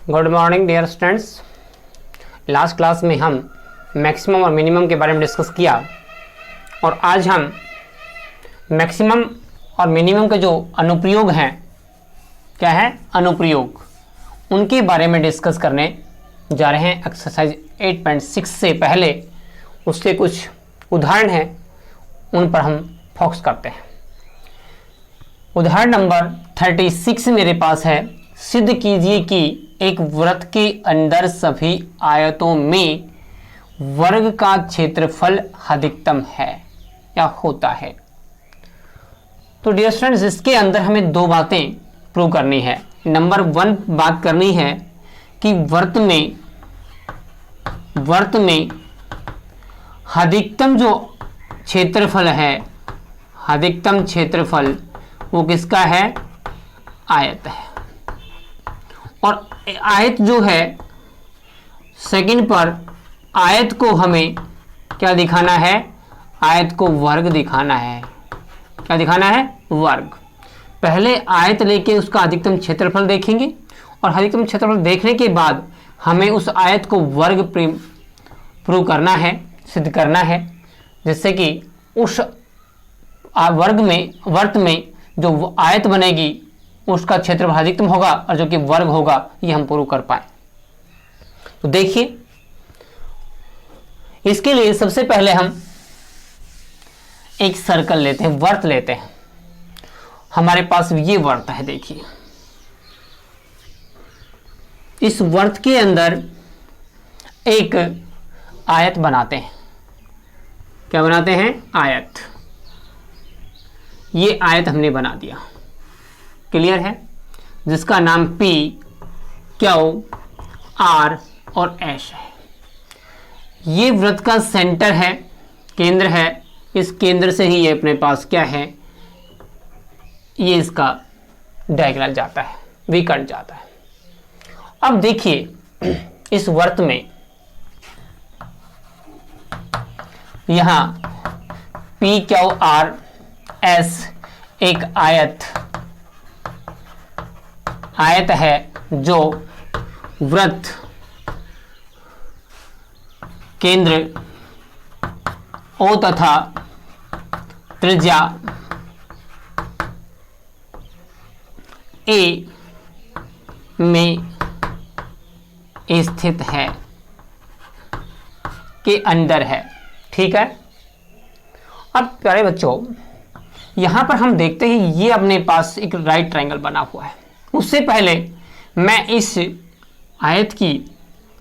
Good morning dear students. Last class में हम maximum और मिनिमम के बारे में डिस्कस किया और आज हम मैक्सिमम और मिनिमम के जो अनुप्रयोग हैं, क्या है अनुप्रयोग, उनके बारे में डिस्कस करने जा रहे हैं। एक्सरसाइज 8.6 से पहले उसके कुछ उदाहरण हैं, उन पर हम फोकस करते हैं। उदाहरण नंबर 36 मेरे पास है। सिद्ध कीजिए कि एक वृत्त के अंदर सभी आयतों में वर्ग का क्षेत्रफल अधिकतम है या होता है। तो डियर स्टूडेंट्स, इसके अंदर हमें दो बातें प्रूव करनी है। नंबर 1 बात करनी है कि वृत्त में अधिकतम जो क्षेत्रफल है, अधिकतम क्षेत्रफल वो किसका है? आयत है। और आयत जो है, सेकंड पर आयत को हमें क्या दिखाना है? आयत को वर्ग दिखाना है। क्या दिखाना है? वर्ग। पहले आयत लेके उसका अधिकतम क्षेत्रफल देखेंगे और अधिकतम क्षेत्रफल देखने के बाद हमें उस आयत को वर्ग प्रूव करना है, सिद्ध करना है, जिससे कि उस वृत्त में जो आयत बनेगी उसका क्षेत्रफल अधिकतम होगा और जो कि वर्ग होगा, ये हम प्रूव कर पाए। तो देखिए, इसके लिए सबसे पहले हम एक सर्कल लेते हैं, वृत्त लेते हैं। हमारे पास ये वृत्त है। देखिए, इस वृत्त के अंदर एक आयत बनाते हैं। क्या बनाते हैं? आयत। ये आयत हमने बना दिया, क्लियर है, जिसका नाम P, Q, R और S है। ये वृत्त का सेंटर है, केंद्र है। इस केंद्र से ही ये अपने पास क्या है, ये इसका डायगोनल जाता है, विकर्ण जाता है। अब देखिए, इस वृत्त में यहां P, Q, R, S एक आयत है जो वृत्त केंद्र O तथा त्रिज्या A में स्थित है, के अंदर है। ठीक है। अब प्यारे बच्चों, यहां पर हम देखते हैं ये अपने पास एक राइट ट्रायंगल बना हुआ है। उससे पहले मैं इस आयत की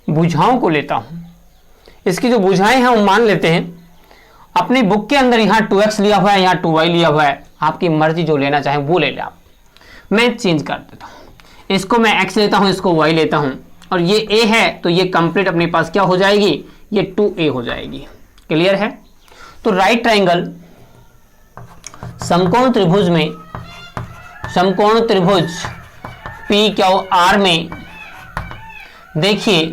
भुजाओं को लेता हूं। इसकी जो भुजाएं हैं वो मान लेते हैं। अपनी बुक के अंदर यहाँ 2x लिया हुआ है, यहाँ 2y लिया हुआ है। आपकी मर्जी जो लेना चाहें वो ले लें आप। मैं चेंज कर देता हूँ, इसको मैं x लेता हूँ, इसको y लेता हूँ, और ये a है तो ये कंप्लीट अपने पास क्या हो जाएगी? ये 2a हो जाएगी। क्लियर है? तो राइट ट्रायंगल समकोण त्रिभुज में, समकोण त्रिभुज PQR में देखिए,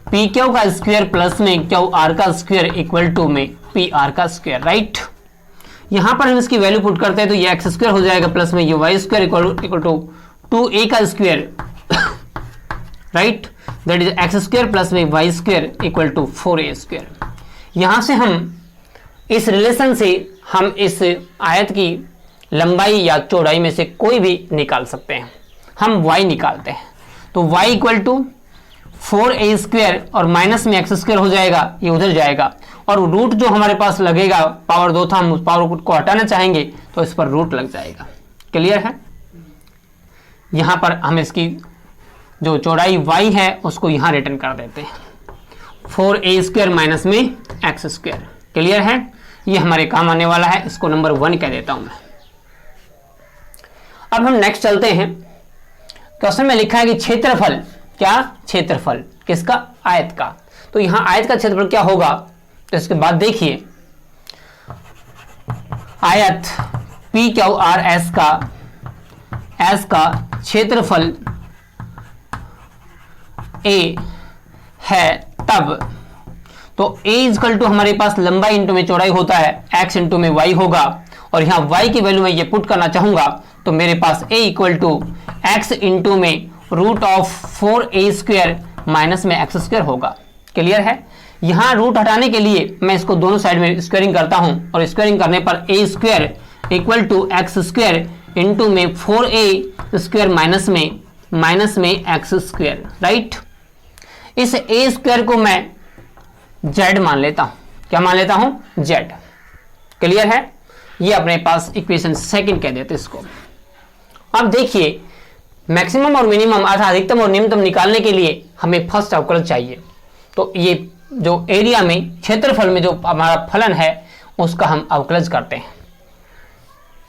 PQ का स्क्वायर प्लस में QR का स्क्वायर इक्वल टू में PR का स्क्वायर। राइट, यहां पर हम इसकी वैल्यू पुट करते हैं तो ये x स्क्वायर हो जाएगा प्लस में ये y square equal to 2a का square. Right, that is x square plus में y square equal to 4a square. यहां से हम इस रिलेशन से हम इस आयत की लंबाई या चौड़ाई में से कोई भी निकाल सकते हैं। हम y निकालते हैं तो y equal to 4a square और माइनस में x स्क्वायर हो जाएगा, ये उधर जाएगा, और रूट जो हमारे पास लगेगा, पावर 2 था, हम उस पावर को हटाना चाहेंगे तो इस पर रूट लग जाएगा। क्लियर है? यहां पर हम इसकी जो चौड़ाई y है उसको यहां रिटर्न कर देते हैं, 4a स्क्वायर माइनस में x स्क्वायर। क्लियर है? ये हमारे काम आने वाला है, इसको नंबर 1 कह देता हूं मैं। अब हम नेक्स्ट चलते हैं। क्वेश्चन में लिखा है कि क्षेत्रफल, क्या क्षेत्रफल किसका? आयत का। तो यहां आयत का क्षेत्रफल क्या होगा? तो इसके बाद देखिए, आयत PQRS का क्षेत्रफल A है तब, तो A इक्वल टू हमारे पास लंबाई इंटू में चौड़ाई होता है, x इंटू में y होगा, और यहाँ y की वैल्यू मैं ये पुट करना चाहूंगा तो मेरे पास A equal to x into में रूट ऑफ 4a² माइनस में x स्क्वायर होगा। क्लियर है। यहाँ रूट हटाने के लिए मैं इसको दोनों साइड में स्क्वायरिंग करता हूँ और स्क्वायरिंग करने पर a² equal to x² into में 4a² माइनस में x², राइट। इस a² को मैं z मान लेता हूं। क्या मान लेता हूं? z। क्लियर है। ये अपने पास इक्वेशन सेकंड कह देते इसको। अब देखिए मैक्सिमम और मिनिमम अर्थात अधिकतम और न्यूनतम निकालने के लिए हमें फर्स्ट अवकलज चाहिए। तो ये जो एरिया में क्षेत्रफल में जो हमारा फलन है उसका हम अवकलज करते हैं।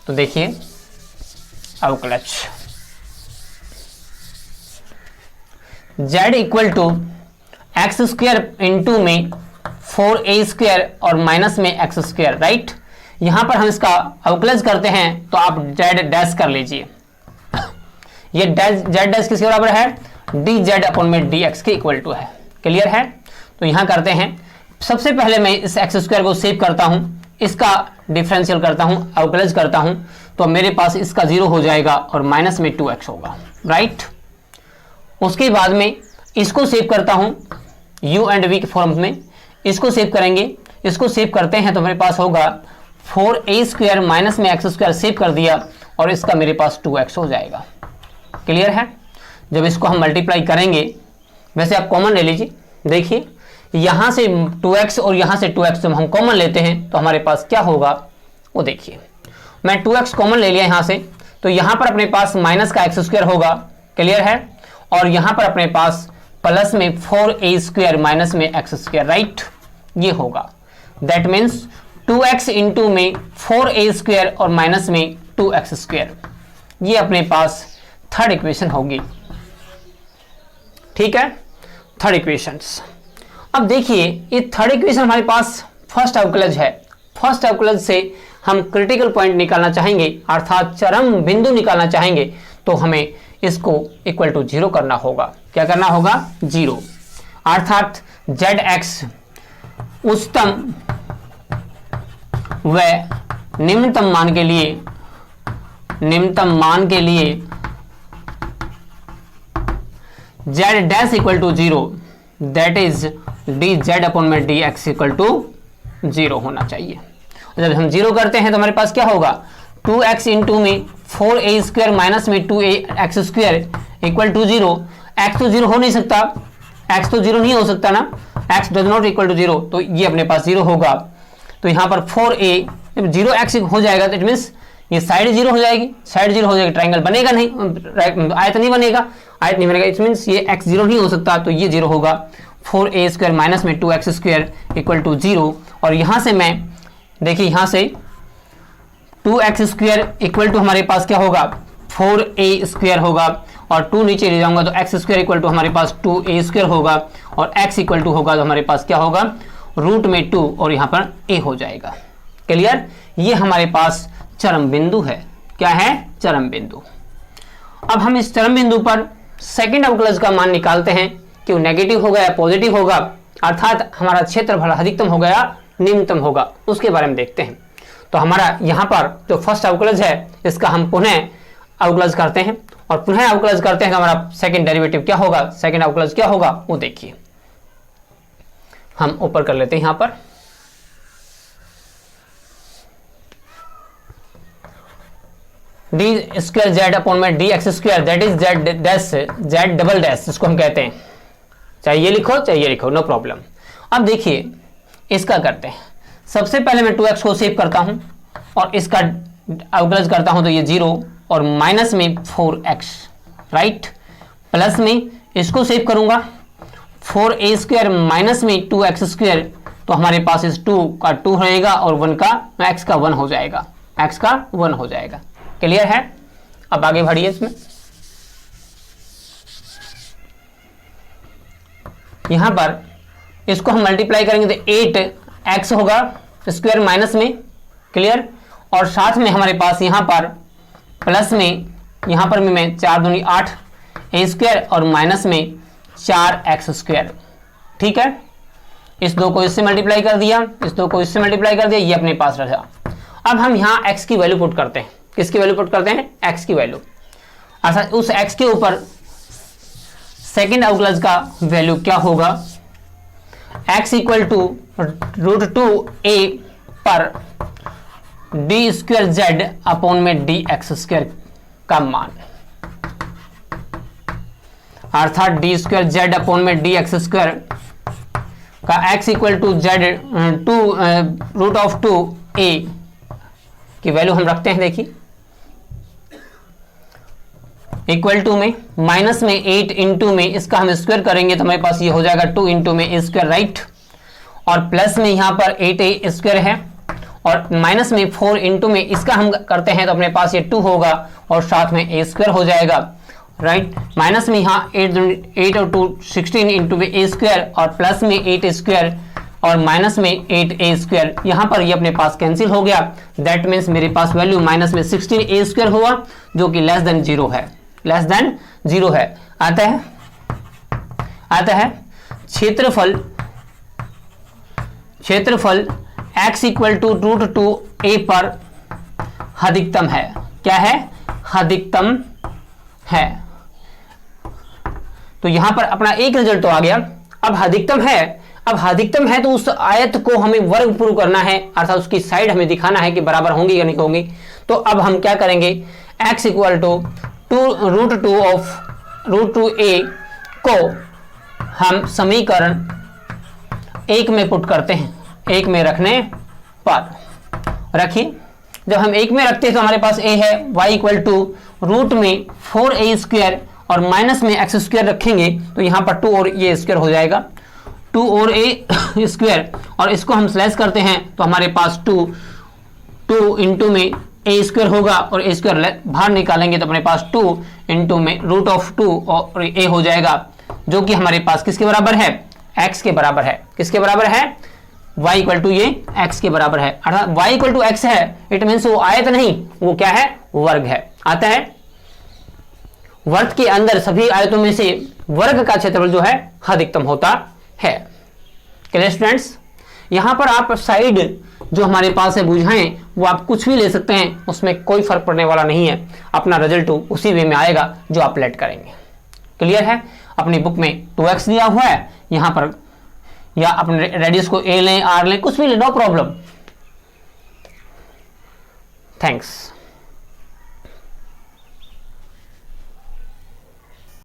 तो देखिए अवकलज z equal to x² into में 4a² और माइनस में x², राइट। यहां पर हम इसका अवकलज करते हैं तो आप z डैश कर लीजिए। ये z डैश किसके बराबर है? dz अपॉन में dx के इक्वल टू है। क्लियर है। तो यहां करते हैं। सबसे पहले मैं इस x² को सेव करता हूं, इसका डिफरेंशियल करता हूं, अवकलज करता हूं, तो मेरे पास इसका 0 हो जाएगा और माइनस में 2x होगा, राइट। उसके बाद में इसको सेव करता हूं u एंड v के फॉर्म में, इसको सेव करेंगे। इसको सेव करते हैं तो मेरे पास होगा 4a² माइनस में x² सेव कर दिया और इसका मेरे पास 2x हो जाएगा। क्लियर है। जब इसको हम मल्टीप्लाई करेंगे, वैसे आप कॉमन ले लीजिए। देखिए यहां से 2x और यहां से 2x जब हम कॉमन लेते हैं तो हमारे पास क्या होगा वो देखिए। मैं 2x कॉमन ले लिया यहां से, तो यहां पर अपने पास माइनस का x² होगा। क्लियर है। और यहां पर अपने पास प्लस में 4a² माइनस में x², राइट। ये होगा। दैट मीन्स 2x इंटू में 4a² और माइनस में 2x²। ये अपने पास थर्ड इक्वेशन होगी। ठीक है, थर्ड इक्वेशंस। अब देखिए ये थर्ड इक्वेशन हमारे पास फर्स्ट अवकलज है। फर्स्ट अवकलज से हम क्रिटिकल पॉइंट निकालना चाहेंगे अर्थात चरम बिंदु निकालना चाहेंगे तो हमें इसको इक्वल टू 0 करना होगा। क्या करना होगा? 0। अर्थात zx उच्चतम व निम्नतम मान के लिए z dash equal to 0, that is dz upon में dx इक्वल टू 0 होना चाहिए। जब हम 0 करते हैं तो हमारे पास क्या होगा? 2x इंटू में 4a² माइनस में 2x² इक्वल टू 0। x तो 0 हो नहीं सकता, x तो 0 नहीं हो सकता ना, x does not equal to 0, तो ये अपने पास 0 होगा। तो यहाँ पर 4a जब 0x हो जाएगा तो इट मीन्स ये साइड 0 हो जाएगी। साइड 0 हो जाएगी, ट्राइंगल बनेगा नहीं, आयत नहीं बनेगा, आयत नहीं बनेगा। इट मीन्स ये x 0 नहीं हो सकता, तो ये 0 होगा। 4a² माइनस में 2x² इक्वल टू 0। और यहाँ से मैं देखिए यहाँ से 2x² इक्वल टू हमारे पास क्या होगा? 4a² होगा और 2 नीचे ले जाऊंगा तो x² इक्वल टू हमारे पास 2a² होगा और x इक्वल टू होगा तो हमारे पास क्या होगा? रूट में 2 और यहाँ पर a हो जाएगा। क्लियर। ये हमारे पास चरम बिंदु है। क्या है? चरम बिंदु। अब हम इस चरम बिंदु पर सेकंड अवकलज का मान निकालते हैं कि वो नेगेटिव होगा या पॉजिटिव होगा, अर्थात हमारा क्षेत्रफल अधिकतम होगा या निम्नतम होगा, उसके बारे में देखते हैं। तो हमारा यहाँ पर जो फर्स्ट अवकलज है इसका हम पुनः अवकलज करते हैं और पुनः अवकलज करते हैं। हमारा सेकंड डेरिवेटिव क्या होगा, सेकंड अवकलज क्या होगा वो देखिए। हम ऊपर कर लेते हैं यहाँ पर डी स्क्वायर जेड अपॉन में D X square that is Z dash Z double dash, इसको हम कहते हैं। चाहे ये लिखो चाहे ये लिखो, नो प्रॉब्लम। अब देखिए इसका करते हैं। सबसे पहले मैं 2x को सेव करता हूं और इसका अवकलज करता हूं तो ये 0 और माइनस में 4x, राइट। प्लस में इसको सेव करूंगा 4a² माइनस में 2x², तो हमारे पास इस 2 का 2 रहेगा और 1 का x का 1 हो जाएगा, x का 1 हो जाएगा। क्लियर है। अब आगे बढ़िए इसमें। यहां पर इसको हम मल्टीप्लाई करेंगे तो 8x होगा स्क्वायर माइनस में। क्लियर। और साथ में हमारे पास यहां पर प्लस में यहां पर भी मैं 4 दूनी 8 a² और माइनस में 4x²। ठीक है। इस 2 को इससे मल्टीप्लाई कर दिया, इस 2 को इससे मल्टीप्लाई कर दिया, ये अपने पास रहा। अब हम यहां x की वैल्यू पुट करते हैं। किसकी वैल्यू पुट करते हैं? x की वैल्यू। अर्थात उस x के ऊपर सेकेंड अवकलज का वैल्यू क्या होगा, x इक्वल टू √2a पर डी स्क्वायर जेड अपॉन में डी एक्स स्क्वायर का मान, अर्थात डी स्क्वायर जेड अपॉन में डी एक्स स्क्वायर का x equal to Z √2a की वैल्यू हम रखते हैं। देखिए इक्वल टू में माइनस में 8 इंटू में इसका हम स्क्वायर करेंगे तो हमारे पास ये हो जाएगा 2 इंटू में ए स्क्वायर, राइट, और प्लस में यहाँ पर 8a स्क्वायर है और माइनस में 4 इंटू में इसका हम करते हैं तो अपने पास ये 2 होगा और साथ में a स्क्वायर हो जाएगा, राइट। माइनस में यहाँ 8 और 2 16 इंटू में a स्क्वायर और प्लस में 8 स्क्वायर और माइनस में 8a स्क्वायर, यहाँ पर ये अपने पास कैंसिल हो गया। दैट मीन्स मेरे पास वैल्यू माइनस में 16a स्क्वायर हुआ जो कि लेस देन 0 है, लेस देन 0 है। आता है क्षेत्रफल x इक्वल टू √2a पर अधिकतम है। क्या है, अधिकतम है। तो यहां पर अपना एक रिजल्ट तो आ गया। अब अधिकतम है तो उस आयत को हमें वर्ग प्रूव करना है, अर्थात उसकी साइड हमें दिखाना है कि बराबर होंगी या नहीं होंगी। तो अब हम क्या करेंगे, x equal to √2 of √2a को हम समीकरण 1 में पुट करते हैं, 1 में रखने पर रखिए। जब हम 1 में रखते हैं तो हमारे पास a है, y इक्वल टू रूट में 4a स्क्वायर और माइनस में x स्क्वायर रखेंगे तो यहाँ पर 2 और ये स्क्वायर हो जाएगा, 2 और a स्क्वायर, और इसको हम स्लैश करते हैं तो हमारे पास 2 इंटू में a स्क्वायर होगा और a स्क्वायर बाहर निकालेंगे तो अपने पास 2 इंटू में √2 और a हो जाएगा जो कि हमारे पास किसके बराबर है, x के बराबर है। किसके बराबर है, y इक्वल टू ये x के बराबर है, अर्थात y इक्वल टू x है, इट मीन्स वो आयत नहीं, वो क्या है, वर्ग है। आता है वर्ग के अंदर सभी आयतों में से वर्ग का क्षेत्रफल जो है अधिकतम होता है। क्लियर स्टूडेंट्स, यहां पर आप साइड जो हमारे पास है बुझाएं, वो आप कुछ भी ले सकते हैं, उसमें कोई फर्क पड़ने वाला नहीं है, अपना रिजल्ट उसी वे में आएगा जो आप लेट करेंगे। क्लियर है, अपनी बुक में 2x दिया हुआ है यहां पर, या अपने रेडियस को a लें, r लें, कुछ भी लें, नो प्रॉब्लम। थैंक्स।